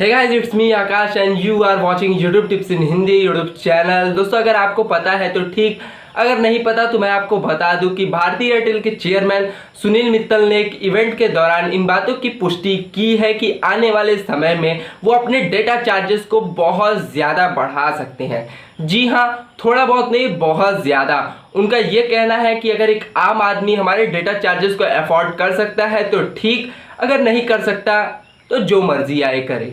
Hey guys, it's me Akash and you are watching YouTube tips in Hindi YouTube channel. दोस्तों, अगर आपको पता है तो ठीक, अगर नहीं पता तो मैं आपको बता दूं कि भारतीय एयरटेल के चेयरमैन सुनील मित्तल ने एक इवेंट के दौरान इन बातों की पुष्टि की है कि आने वाले समय में वो अपने डेटा चार्जेस को बहुत ज़्यादा बढ़ा सकते हैं। जी हाँ, थोड़ा बहुत नहीं, बहुत ज़्यादा। उनका ये कहना है कि अगर एक आम आदमी हमारे डेटा चार्जेस को अफोर्ड कर सकता है तो ठीक, अगर नहीं कर सकता तो जो मर्जी आए करे।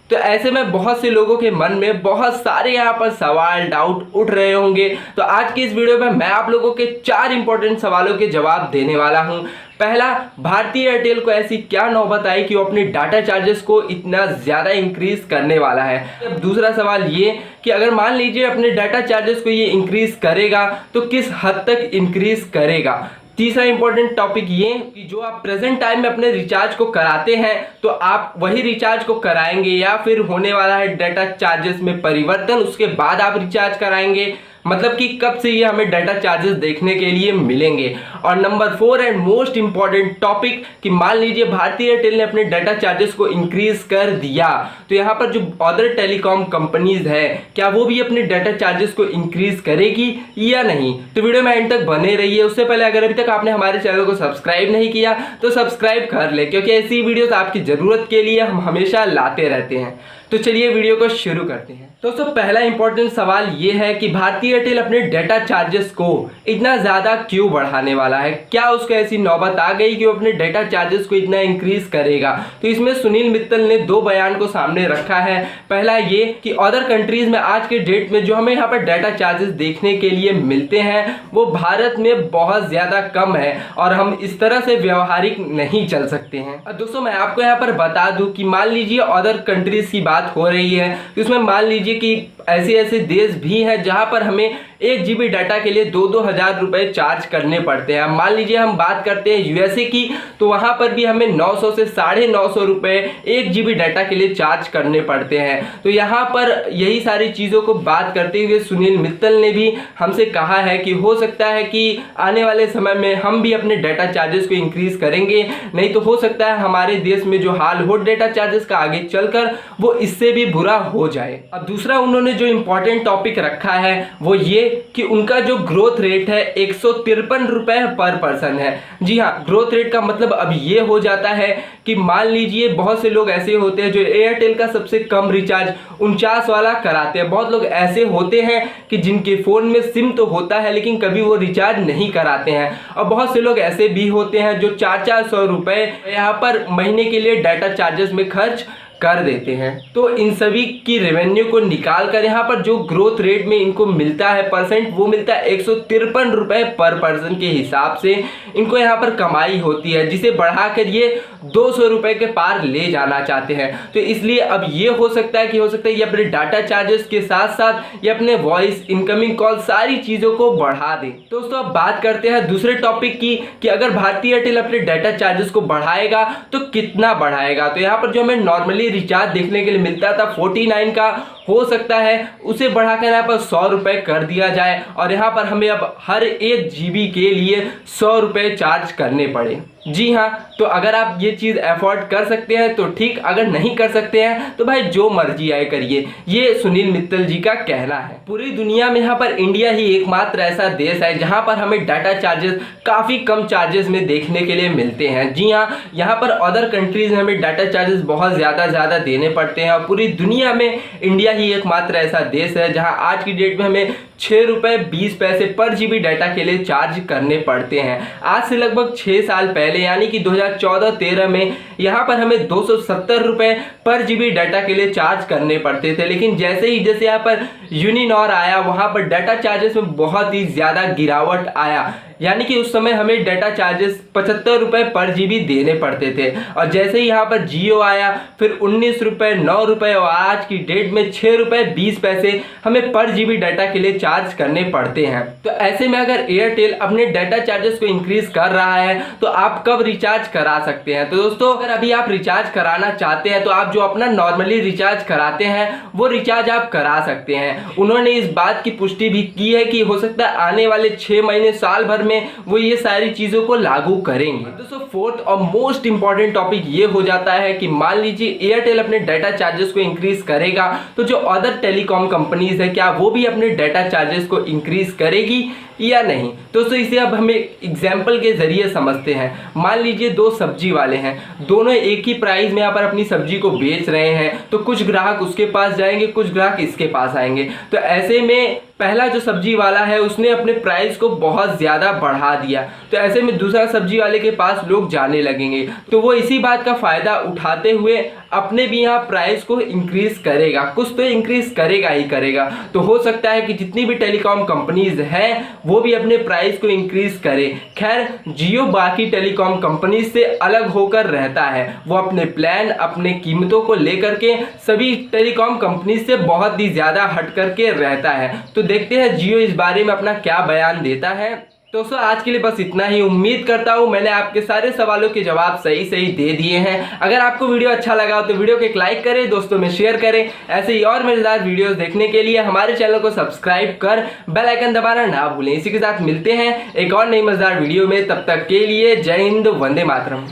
तो ऐसे में बहुत से लोगों के मन में बहुत सारे यहाँ पर सवाल, डाउट उठ रहे होंगे। तो आज की इस वीडियो में मैं आप लोगों के 4 इंपॉर्टेंट सवालों के जवाब देने वाला हूँ। पहला, भारतीय एयरटेल को ऐसी क्या नौबत आई कि वो अपने डाटा चार्जेस को इतना ज़्यादा इंक्रीज करने वाला है। दूसरा सवाल ये कि अगर मान लीजिए अपने डाटा चार्जेस को ये इंक्रीज करेगा तो किस हद तक इंक्रीज करेगा। तीसरा इंपॉर्टेंट टॉपिक ये कि जो आप प्रेजेंट टाइम में अपने रिचार्ज को कराते हैं तो आप वही रिचार्ज को कराएंगे या फिर होने वाला है डाटा चार्जेस में परिवर्तन, उसके बाद आप रिचार्ज कराएंगे। मतलब कि कब से ये हमें डाटा चार्जेस देखने के लिए मिलेंगे। और number 4 and most important topic कि मान लीजिए भारतीय एयरटेल ने अपने डाटा चार्जेस को इंक्रीज कर दिया तो यहाँ पर जो अदर टेलीकॉम कंपनीज है क्या वो भी अपने डाटा चार्जेस को इंक्रीज करेगी या नहीं। तो वीडियो में एंड तक बने रहिए। उससे पहले अगर अभी तक आपने हमारे चैनल को सब्सक्राइब नहीं किया तो सब्सक्राइब कर ले, क्योंकि ऐसी वीडियोस आपकी ज़रूरत के लिए हम हमेशा लाते रहते हैं। तो चलिए वीडियो को शुरू करते हैं। दोस्तों, पहला इंपॉर्टेंट सवाल ये है कि भारतीय एयरटेल अपने डाटा चार्जेस को इतना ज़्यादा क्यों बढ़ाने वाला है। क्या उसको ऐसी नौबत आ गई कि वो अपने डाटा चार्जेस को इतना इंक्रीज करेगा। तो इसमें सुनील मित्तल ने 2 बयान को सामने रखा है। पहला ये कि अदर कंट्रीज में आज के डेट में जो हमें यहाँ पर डाटा चार्जेस देखने के लिए मिलते हैं वो भारत में बहुत ज़्यादा कम है और हम इस तरह से व्यवहारिक नहीं चल सकते हैं। दोस्तों, मैं आपको यहाँ पर बता दूँ कि मान लीजिए अदर कंट्रीज की बात हो रही है तो इसमें मान लीजिए कि ऐसे ऐसे देश भी हैं जहां पर हमें 1 GB डाटा के लिए 2-2 हज़ार रुपए चार्ज करने पड़ते हैं। मान लीजिए हम बात करते हैं यूएसए की, तो वहां पर भी हमें 900 से 950 रुपए 1 GB डाटा के लिए चार्ज करने पड़ते हैं। तो यहाँ पर यही सारी चीज़ों को बात करते हुए सुनील मित्तल ने भी हमसे कहा है कि हो सकता है कि आने वाले समय में हम भी अपने डाटा चार्जेस को इंक्रीज करेंगे, नहीं तो हो सकता है हमारे देश में जो हाल हो डाटा चार्जेस का आगे चलकर वो इससे भी बुरा हो जाए। अब दूसरा उन्होंने जो इंपॉर्टेंट टॉपिक रखा है वो ये कि उनका जो ग्रोथ रेट है 153 रुपए पर पर्सन है। जी हाँ, ग्रोथ रेट का मतलब अब ये हो जाता है कि मान लीजिए बहुत से लोग ऐसे होते हैं जो एयरटेल का सबसे कम रिचार्ज 49 वाला कराते हैं। बहुत लोग ऐसे होते हैं कि जिनके फ़ोन में सिम तो होता है लेकिन कभी वो रिचार्ज नहीं कराते हैं। और बहुत से लोग ऐसे भी होते हैं जो 400 रुपए यहाँ पर महीने के लिए डाटा चार्जेस में खर्च कर देते हैं। तो इन सभी की रेवेन्यू को निकाल कर यहाँ पर जो ग्रोथ रेट में इनको मिलता है परसेंट, वो मिलता है 153 रुपए पर पर्सन के हिसाब से इनको यहाँ पर कमाई होती है, जिसे बढ़ाकर ये 200 रुपए के पार ले जाना चाहते हैं। तो इसलिए अब ये हो सकता है ये अपने डाटा चार्जेस के साथ साथ ये अपने वॉइस, इनकमिंग कॉल, सारी चीज़ों को बढ़ा दें। दोस्तों, अब बात करते हैं दूसरे टॉपिक की कि अगर भारतीय एयरटेल अपने डाटा चार्जेस को बढ़ाएगा तो कितना बढ़ाएगा। तो यहाँ पर जो हमें नॉर्मली रिचार्ज देखने के लिए मिलता था 49 का, हो सकता है उसे बढ़ाकर यहाँ पर 100 रुपए कर दिया जाए और यहाँ पर हमें अब हर 1 GB के लिए 100 रुपए चार्ज करने पड़े। जी हाँ, तो अगर आप ये चीज़ अफोर्ड कर सकते हैं तो ठीक, अगर नहीं कर सकते हैं तो भाई जो मर्जी आए करिए। ये सुनील मित्तल जी का कहना है। पूरी दुनिया में यहाँ पर इंडिया ही एकमात्र ऐसा देश है जहाँ पर हमें डाटा चार्जेस काफ़ी कम चार्जेस में देखने के लिए मिलते हैं। जी हाँ, यहाँ पर अदर कंट्रीज में हमें डाटा चार्जेस बहुत ज़्यादा देने पड़ते हैं और पूरी दुनिया में इंडिया ही एकमात्र ऐसा देश है जहाँ आज की डेट में हमें 6 रुपये 20 पैसे पर GB डाटा के लिए चार्ज करने पड़ते हैं। आज से लगभग 6 साल पहले यानी कि 2014-13 में यहाँ पर हमें 270 रुपये पर GB डाटा के लिए चार्ज करने पड़ते थे। लेकिन जैसे यहाँ पर यूनिनॉर आया वहाँ पर डाटा चार्जेस में बहुत ही ज़्यादा गिरावट आया, यानी कि उस समय हमें डाटा चार्जेस 75 रुपये पर GB देने पड़ते थे। और जैसे ही यहाँ पर जियो आया फिर 19 रुपये, 9 रुपये और आज की डेट में 6 रुपये 20 पैसे हमें पर GB डाटा के लिए चार्ज करने पड़ते हैं। तो ऐसे में अगर एयरटेल अपने डाटा चार्जेस को इंक्रीज कर रहा है तो आप कब रिचार्ज करा सकते हैं। तो दोस्तों, अगर अभी आप रिचार्ज कराना चाहते हैं तो आप जो अपना नॉर्मली रिचार्ज कराते हैं वो रिचार्ज आप करा सकते हैं। उन्होंने इस बात की पुष्टि भी की है कि हो सकता है आने वाले 6 महीने, साल भर में वो ये सारी चीज़ों को लागू करेंगे। दोस्तों फोर्थ और मोस्ट इंपॉर्टेंट टॉपिक ये हो जाता है कि मान लीजिए एयरटेल अपने डाटा चार्जेस को इंक्रीज करेगा तो जो अदर टेलीकॉम कंपनीज है क्या वो भी अपने डाटा चार्जेस को इंक्रीज करेगी या नहीं। दोस्तों इसे अब हमें एग्जाम्पल के जरिए समझते हैं। मान लीजिए दो सब्जी वाले हैं, दोनों एक ही प्राइस में यहाँ पर अपनी सब्जी को बेच रहे हैं, तो कुछ ग्राहक उसके पास जाएंगे, कुछ ग्राहक इसके पास आएंगे। तो ऐसे में पहला जो सब्जी वाला है उसने अपने प्राइस को बहुत ज़्यादा बढ़ा दिया, तो ऐसे में दूसरा सब्जी वाले के पास लोग जाने लगेंगे, तो वो इसी बात का फ़ायदा उठाते हुए अपने भी यहाँ प्राइस को इंक्रीज़ करेगा, कुछ तो इंक्रीज़ करेगा ही करेगा। तो हो सकता है कि जितनी भी टेलीकॉम कंपनीज हैं वो भी अपने प्राइस को इंक्रीज़ करे। खैर जियो बाकी टेलीकॉम कंपनीज से अलग होकर रहता है, वो अपने प्लान अपने कीमतों को लेकर के सभी टेलीकॉम कंपनीज से बहुत ही ज़्यादा हट करके रहता है। तो देखते हैं जियो इस बारे में अपना क्या बयान देता है। दोस्तों आज के लिए बस इतना ही। उम्मीद करता हूँ मैंने आपके सारे सवालों के जवाब सही सही दे दिए हैं। अगर आपको वीडियो अच्छा लगा हो तो वीडियो को एक लाइक करें, दोस्तों में शेयर करें। ऐसे ही और मजेदार वीडियोस देखने के लिए हमारे चैनल को सब्सक्राइब कर बेल आइकन दबाना ना भूलें। इसी के साथ मिलते हैं एक और नई मजेदार वीडियो में, तब तक के लिए जय हिंद, वंदे मातरम।